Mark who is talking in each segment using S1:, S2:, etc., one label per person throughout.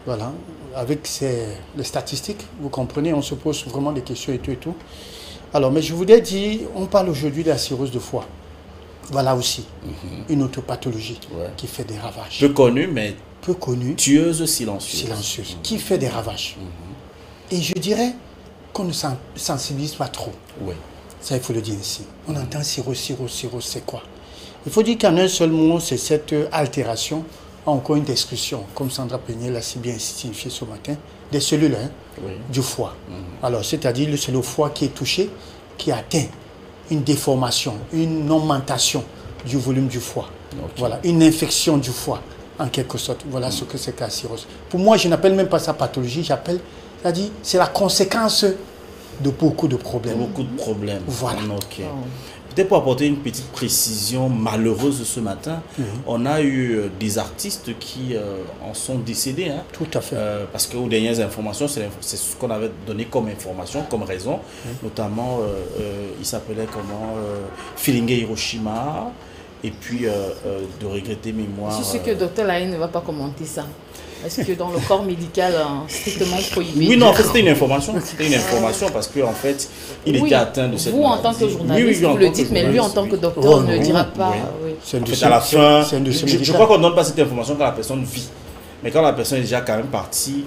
S1: Voilà. Avec les statistiques, vous comprenez, on se pose vraiment des questions et tout et tout. Alors, mais je vous ai dit, on parle aujourd'hui de la cirrhose de foie. Voilà aussi une autre pathologie qui fait des ravages.
S2: Peu connue, mais
S1: peu connue.
S2: Tueuse, silencieuse.
S1: Silencieuse, qui fait des ravages. Et je dirais qu'on ne sensibilise pas trop.
S2: Oui.
S1: Ça, il faut le dire ici. On entend cirrhose, c'est quoi? Il faut dire qu'en un seul mot, c'est cette altération, encore une description, comme Sandra Peignet l'a si bien signifié ce matin, des cellules du foie. Alors, c'est-à-dire c'est le foie qui est touché, qui atteint une déformation, une augmentation du volume du foie. Voilà, une infection du foie, en quelque sorte. Voilà ce que c'est que la cirrhose. Pour moi, je n'appelle même pas ça pathologie, j'appelle, c'est-à-dire, c'est la conséquence de beaucoup de problèmes.
S2: Beaucoup de problèmes.
S1: Voilà.
S2: Peut-être pour apporter une petite précision malheureuse ce matin, on a eu des artistes qui en sont décédés. Hein,
S1: tout à fait.
S2: Parce qu'aux dernières informations, c'est ce qu'on avait donné comme information, comme raison. Notamment, il s'appelait comment Filingue Hiroshima. Et puis, de regretter mémoire...
S3: Je suis sûr que le Dr Lahaye ne va pas commenter ça. Parce que dans le corps médical, strictement prohibé.
S2: Oui, non, en fait, c'était une information. C'était une information parce qu'en fait, il était atteint de cette
S3: maladie. Vous, en tant que journaliste, vous le dites, mais lui, en tant que docteur, ne dira pas.
S2: En fait, à la fin, je crois qu'on ne donne pas cette information quand la personne vit. Mais quand la personne est déjà quand même partie,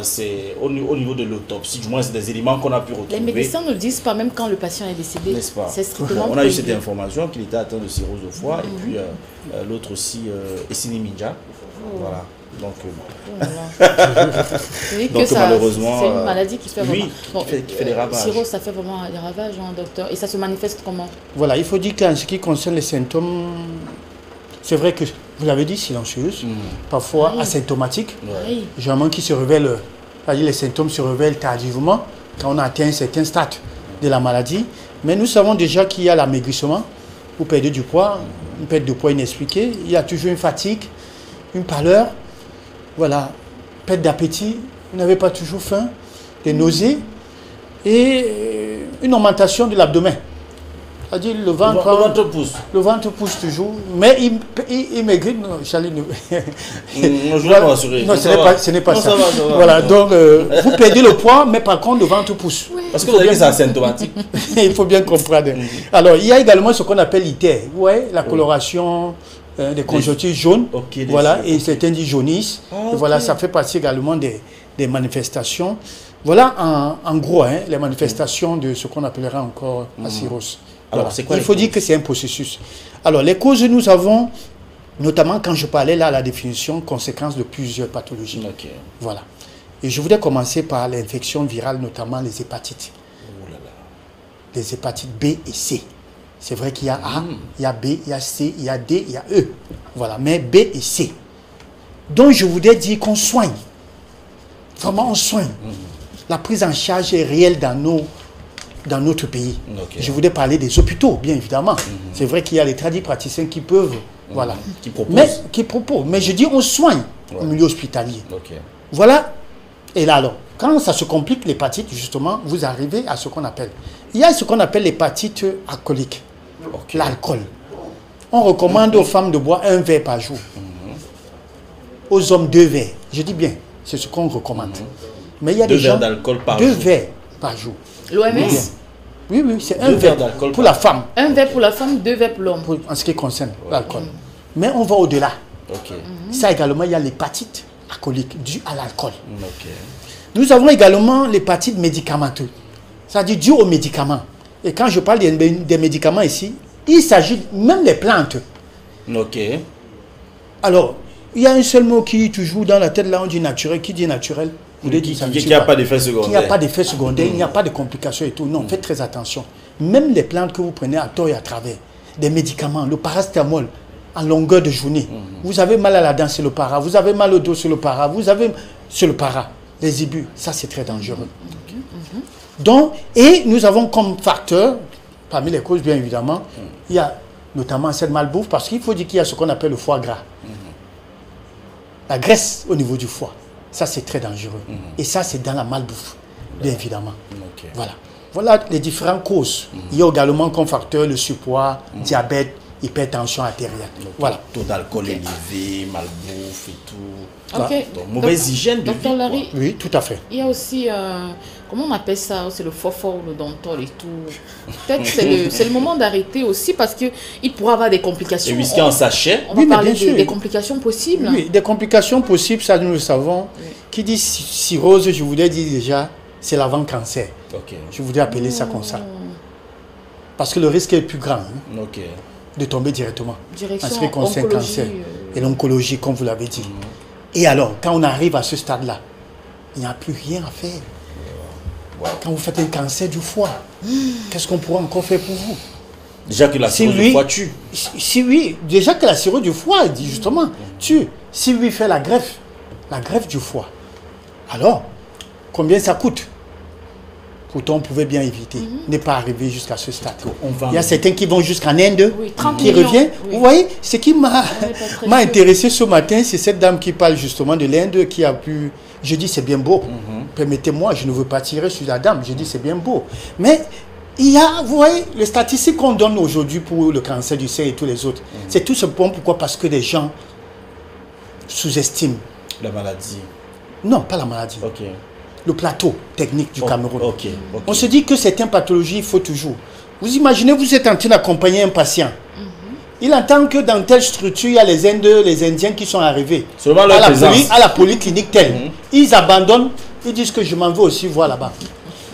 S2: c'est au niveau de l'autopsie, du moins, c'est des éléments qu'on a pu retrouver.
S3: Les médecins ne disent pas, même quand le patient est décédé.
S2: N'est-ce pas?
S3: C'est strictement
S2: On a eu cette information qu'il était atteint de cirrhose au foie, et puis l'autre aussi, Essini Minja. Voilà. Donc,
S3: donc malheureusement, c'est une maladie qui fait
S2: vraiment qui fait des ravages.
S3: Cirrhose, ça fait vraiment des ravages, hein, docteur. Et ça se manifeste comment?
S1: Voilà, il faut dire qu'en ce qui concerne les symptômes, c'est vrai que vous l'avez dit, silencieuse, parfois asymptomatique, généralement qui se révèle, les symptômes se révèlent tardivement quand on atteint un certain stade de la maladie. Mais nous savons déjà qu'il y a l'amaigrissement, vous perdez du poids, une perte de poids inexpliquée, il y a toujours une fatigue, une pâleur, voilà, perte d'appétit, vous n'avez pas toujours faim, des nausées et une augmentation de l'abdomen. C'est-à-dire le ventre
S2: pousse.
S1: Le ventre pousse toujours, mais il maigrit. Non, Charlie,
S2: non, je vais rassurer.
S1: Non, ce n'est pas ça. Voilà, donc vous perdez le poids, mais par contre le ventre pousse.
S2: Parce que vous avez dit c'est asymptomatique.
S1: Il faut bien comprendre. Alors, il y a également ce qu'on appelle l'ITER, la coloration des conjonctives jaunes, voilà, et certains disent jaunissent. Voilà, ça fait partie également des manifestations. Voilà, en gros, les manifestations de ce qu'on appellera encore la cirrhose. Alors, il faut dire que c'est un processus. Alors, les causes, nous avons, notamment quand je parlais là, la définition, conséquence de plusieurs pathologies. Voilà. Et je voudrais commencer par l'infection virale, notamment les hépatites. Les hépatites B et C. C'est vrai qu'il y a A, il y a B, il y a C, il y a D, il y a E. Voilà, mais B et C. Donc, je voudrais dire qu'on soigne. Vraiment, on soigne. La prise en charge est réelle dans notre pays. Je voudrais parler des hôpitaux, bien évidemment. C'est vrai qu'il y a les tradipraticiens qui peuvent, voilà, qui proposent. Mais je dis on soigne au milieu hospitalier. Voilà. Et là alors, quand ça se complique, l'hépatite, justement, vous arrivez à ce qu'on appelle. Il y a ce qu'on appelle l'hépatite alcoolique, l'alcool. On recommande aux femmes de boire 1 verre par jour. Aux hommes 2 verres. Je dis bien, c'est ce qu'on recommande. Mais il y a des gens, 2 verres par jour.
S3: L'OMS?
S1: Oui, c'est 1 verre d'alcool pour la femme.
S3: 1 verre pour la femme, 2 verres pour l'homme.
S1: En ce qui concerne l'alcool. Mais on va au-delà. Ça également, il y a l'hépatite alcoolique due à l'alcool. Nous avons également l'hépatite médicamenteuse. C'est-à-dire due aux médicaments. Et quand je parle des médicaments ici, il s'agit même des plantes. Alors, il y a un seul mot qui est toujours dans la tête, là on dit naturel. Qui dit naturel?
S2: Qui n'a pas d'effet secondaire.
S1: Il n'y a pas d'effet secondaire, il n'y a pas de complications et tout. Non, faites très attention. Même les plantes que vous prenez à tort et à travers, des médicaments, le paracétamol, en longueur de journée. Vous avez mal à la dent, c'est le para. Vous avez mal au dos, c'est le para. Vous avez sur le para. Les ibus, ça c'est très dangereux. Donc, et nous avons comme facteur, parmi les causes bien évidemment, il y a notamment cette malbouffe, parce qu'il faut dire qu'il y a ce qu'on appelle le foie gras. La graisse au niveau du foie. Ça, c'est très dangereux. Et ça, c'est dans la malbouffe, bien évidemment. Voilà les différentes causes. Il y a également comme facteur le surpoids, diabète, hypertension artérielle.
S2: Donc,
S1: voilà.
S2: Taux d'alcool élevé, malbouffe et tout.
S3: Ok.
S2: Donc, mauvaise hygiène de
S3: Docteur
S2: vie.
S3: Larry,
S1: Oui, tout à fait.
S3: il y a aussi, comment on appelle ça? C'est le fort le dental et tout. Peut-être c'est le moment d'arrêter aussi parce qu'il pourra avoir des complications.
S2: Et whisky en sachet.
S3: On va
S1: Oui, mais
S3: parler
S1: bien sûr.
S3: des complications possibles.
S1: Oui, des complications possibles, ça nous le savons.
S3: Oui.
S1: Qui dit cirrhose, je voudrais dire déjà, c'est l'avant-cancer.
S2: Ok.
S1: Je voudrais appeler ça comme ça. Parce que le risque est plus grand hein,
S2: Ok.
S1: de tomber directement.
S3: Direction
S1: En ce qui concerne le
S3: oncologie,
S1: cancer et l'oncologie, comme vous l'avez dit. Et alors, quand on arrive à ce stade-là, il n'y a plus rien à faire. Quand vous faites un cancer du foie, qu'est-ce qu'on pourra encore faire pour vous?
S2: Déjà que la cirrhose du foie tue.
S1: Si oui, déjà que la cirrhose du foie, dit justement, tue. Si lui fait la greffe du foie, alors, combien ça coûte? Pourtant, on pouvait bien éviter, ne pas arriver jusqu'à ce stade. Il y a certains qui vont jusqu'en Inde,
S3: Oui, 30
S1: qui
S3: millions,
S1: reviennent.
S3: oui.
S1: Vous voyez, ce qui m'a
S3: très
S1: intéressé ce matin, c'est cette dame qui parle justement de l'Inde, qui a pu... Je dis, c'est bien beau. Permettez-moi, je ne veux pas tirer sur la dame. Je dis, c'est bien beau. Mais il y a, vous voyez, les statistiques qu'on donne aujourd'hui pour le cancer du sein et tous les autres, c'est tout simplement pourquoi? Parce que les gens sous-estiment.
S2: La maladie.
S1: Non, pas la maladie.
S2: Ok.
S1: Le plateau technique du Cameroun.
S2: Ok.
S1: On se dit que certaines pathologies, il faut toujours. Vous imaginez, vous êtes en train d'accompagner un patient. Il entend que dans telle structure, il y a les Indiens qui sont arrivés.
S2: Seulement leur présence.
S1: À la polyclinique telle. Ils abandonnent. Ils disent que je m'en vais aussi voir là-bas.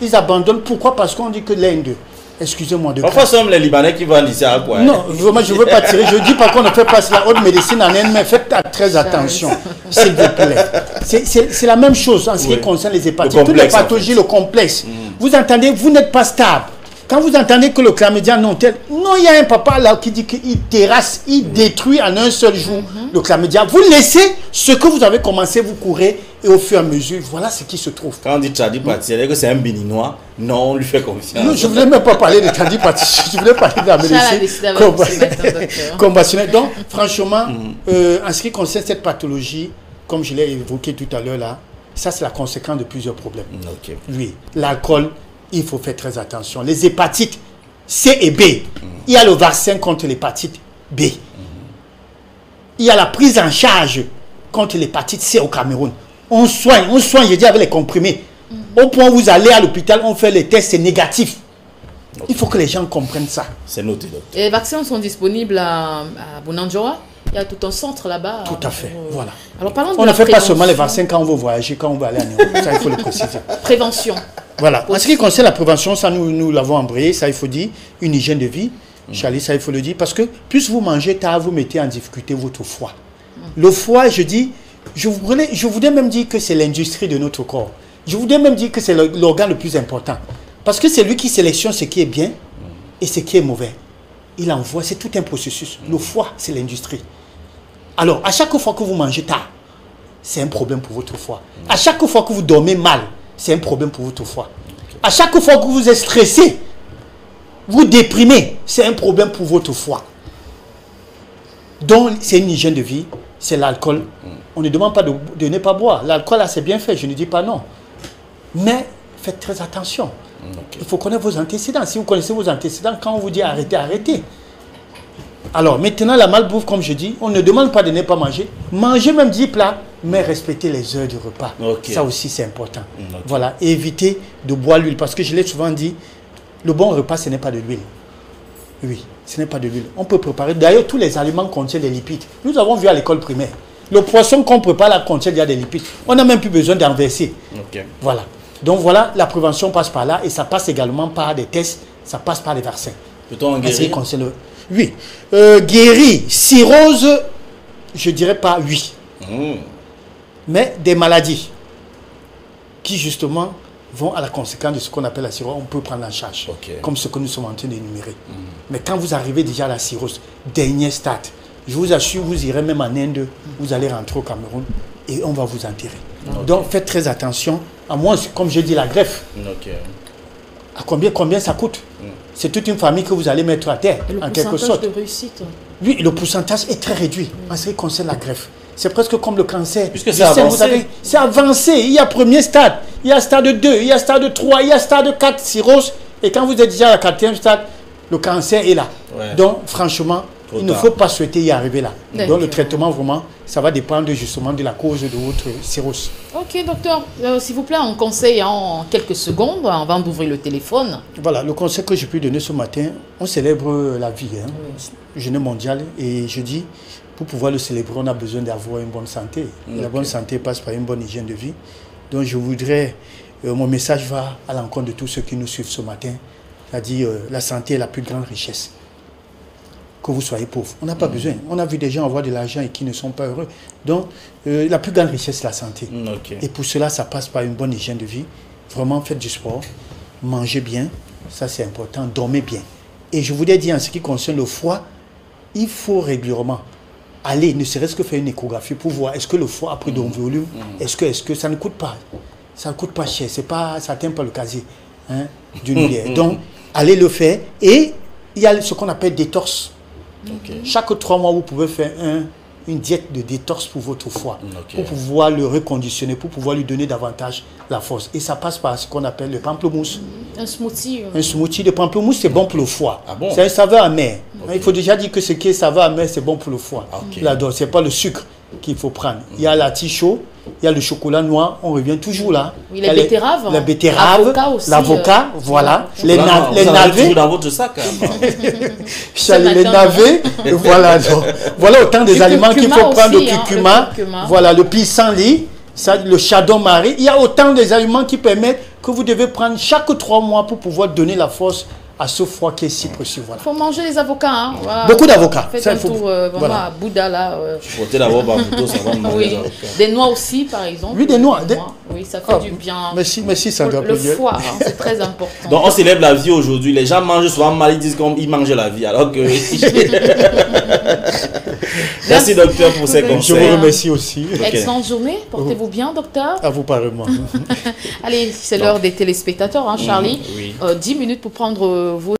S1: Ils abandonnent. Pourquoi? Parce qu'on dit que l'Inde, excusez-moi de
S2: Parfois, ce sont les Libanais qui vont ici à quoi?
S1: Non, vraiment, je ne veux pas tirer. Je ne dis pas qu'on ne fait pas la haute médecine en Inde, mais faites très attention, s'il vous plaît. C'est la même chose en ce qui concerne les hépatites. Toutes les pathologies, le complexe. Vous entendez, vous n'êtes pas stable. Quand vous entendez que le chlamydia non tel, non, il y a un papa là qui dit qu'il terrasse, il détruit en un seul jour le chlamydia. Vous laissez ce que vous avez commencé, vous courez, et au fur et à mesure, voilà ce qui se trouve.
S2: Quand on dit tradipraticien, que c'est un béninois, non, on lui fait confiance.
S1: Non, je ne voulais même pas parler de tradipraticien, je voulais parler de la médecine conventionnelle. Donc, franchement, en ce qui concerne cette pathologie, comme je l'ai évoqué tout à l'heure là, ça c'est la conséquence de plusieurs problèmes.
S2: Ok.
S1: Oui, l'alcool, il faut faire très attention. Les hépatites C et B, il y a le vaccin contre l'hépatite B. Il y a la prise en charge contre l'hépatite C au Cameroun. On soigne, je dis avec les comprimés. Au point où vous allez à l'hôpital, on fait les tests, c'est négatif. Il faut que les gens comprennent ça.
S2: C'est noté, docteur.
S3: Et les vaccins sont disponibles à Bonanjoa. Il y a tout un centre là-bas.
S1: Tout à fait, voilà.
S3: Alors, parlons de
S1: on
S3: la
S1: ne fait pas
S3: prévention.
S1: seulement les vaccins quand on veut voyager, quand on veut aller en Europe. Ça, il faut le préciser.
S3: Prévention.
S1: Voilà. En ce qui concerne la prévention, ça, nous l'avons embrayé. Ça, il faut dire une hygiène de vie. Charlie, ça, il faut le dire. Parce que plus vous mangez tard, vous mettez en difficulté votre foie. Le foie, je dis, je voudrais même dire que c'est l'industrie de notre corps. Je voudrais même dire que c'est l'organe le plus important. Parce que c'est lui qui sélectionne ce qui est bien et ce qui est mauvais. Il envoie, c'est tout un processus. Le foie, c'est l'industrie. Alors, à chaque fois que vous mangez tard, c'est un problème pour votre foie. À chaque fois que vous dormez mal, c'est un problème pour votre foie. À chaque fois que vous êtes stressé, vous déprimez, c'est un problème pour votre foie. Donc, c'est une hygiène de vie, c'est l'alcool. On ne demande pas de ne pas boire. L'alcool, là, c'est bien fait, je ne dis pas non. Mais faites très attention. Il faut connaître vos antécédents. Si vous connaissez vos antécédents, quand on vous dit arrêtez, arrêtez. Alors, maintenant, la malbouffe, comme je dis, on ne demande pas de ne pas manger. Mangez même 10 plats, mais respectez les heures du repas. Ça aussi, c'est important. Voilà, et évitez de boire l'huile. Parce que je l'ai souvent dit, le bon repas, ce n'est pas de l'huile. Oui, ce n'est pas de l'huile. On peut préparer. D'ailleurs, tous les aliments contiennent des lipides. Nous avons vu à l'école primaire. Le poisson qu'on prépare là contient déjà des lipides. On n'a même plus besoin d'en verser. Voilà. Donc voilà, la prévention passe par là et ça passe également par des tests, ça passe par les vaccins.
S2: Peut-on en guérir?
S1: Oui. Guérir, cirrhose, je dirais pas oui. Mais des maladies qui justement vont à la conséquence de ce qu'on appelle la cirrhose, on peut prendre en charge. Comme ce que nous sommes en train d'énumérer. Mais quand vous arrivez déjà à la cirrhose, dernier stade, je vous assure, vous irez même en Inde, vous allez rentrer au Cameroun et on va vous enterrer. Donc faites très attention, à moins, comme je dis, la greffe. À combien ça coûte? C'est toute une famille que vous allez mettre à terre, en quelque sorte.
S3: Le pourcentage de réussite?
S1: Oui, le pourcentage est très réduit en ce qui concerne la greffe. C'est presque comme le cancer.
S2: Puisque c'est avancé.
S1: C'est avancé. Il y a premier stade, il y a stade 2, il y a stade 3, il y a stade 4, cirrhose. Et quand vous êtes déjà à la 4e stade, le cancer est là. Donc, franchement, Il ne faut pas souhaiter y arriver là. Donc le traitement, vraiment, ça va dépendre justement de la cause de votre cirrhose.
S3: Ok, docteur. S'il vous plaît, un conseil en quelques secondes avant d'ouvrir le téléphone.
S1: Voilà, le conseil que je peux donner ce matin, on célèbre la vie, hein, journée mondiale, et je dis, pour pouvoir le célébrer, on a besoin d'avoir une bonne santé. La bonne santé passe par une bonne hygiène de vie. Donc je voudrais, mon message va à l'encontre de tous ceux qui nous suivent ce matin, c'est-à-dire la santé est la plus grande richesse. Que vous soyez pauvre, on n'a pas besoin. On a vu des gens avoir de l'argent et qui ne sont pas heureux. Donc la plus grande richesse, c'est la santé. Et pour cela, ça passe par une bonne hygiène de vie. Vraiment, faites du sport, mangez bien, ça c'est important, dormez bien. Et je voudrais dire en ce qui concerne le foie, il faut régulièrement aller, ne serait-ce que faire une échographie pour voir est-ce que le foie a pris de volume, est-ce que ça ne coûte pas, ça ne coûte pas cher, c'est pas, ça n'atteint pas le casier hein, d'une bière. Donc, allez le faire. Et il y a ce qu'on appelle détorse. Chaque 3 mois, vous pouvez faire une diète de détorse pour votre foie, pour pouvoir le reconditionner, pour pouvoir lui donner davantage la force. Et ça passe par ce qu'on appelle le pamplemousse.
S3: Un smoothie.
S1: Un smoothie de pamplemousse, c'est bon pour le foie.
S2: Ah bon?
S1: C'est un saveur amer. Il faut déjà dire que ce qui est saveur amer, c'est bon pour le foie. Ce n'est pas le sucre qu'il faut prendre. Il y a l'artichaut, il y a le chocolat noir, on revient toujours là.
S3: Oui, les betteraves.
S1: La betterave, l'avocat, voilà. Les navets.
S2: Toujours dans votre sac.
S1: Les navets, voilà. Donc, voilà autant des aliments qu'il faut prendre. Le curcuma, voilà, le pissenlit, le chardon-marie. Il y a autant des aliments qui permettent que vous devez prendre chaque 3 mois pour pouvoir donner la force à ce foie qui est si précieux. Voilà.
S3: Il faut manger les avocats. Hein. Voilà.
S1: Beaucoup d'avocats.
S3: Faites un tour vraiment à Bouddha là.
S2: Faut d'abord Babuto, ça va manger les avocats.
S3: Des noix aussi, par exemple.
S1: Oui, des noix.
S3: Oui, ça fait du bien.
S1: Merci, Sandra.
S3: Le foie, hein, c'est très important.
S2: Donc on célèbre la vie aujourd'hui. Les gens mangent souvent mal, ils disent qu'ils mangent la vie. Alors que... Merci docteur pour ces conseils.
S1: Je vous remercie aussi.
S3: Excellente journée. Portez-vous bien, docteur.
S1: À vous pareillement.
S3: Allez, c'est l'heure des téléspectateurs, hein, Charlie. 10 minutes pour prendre vos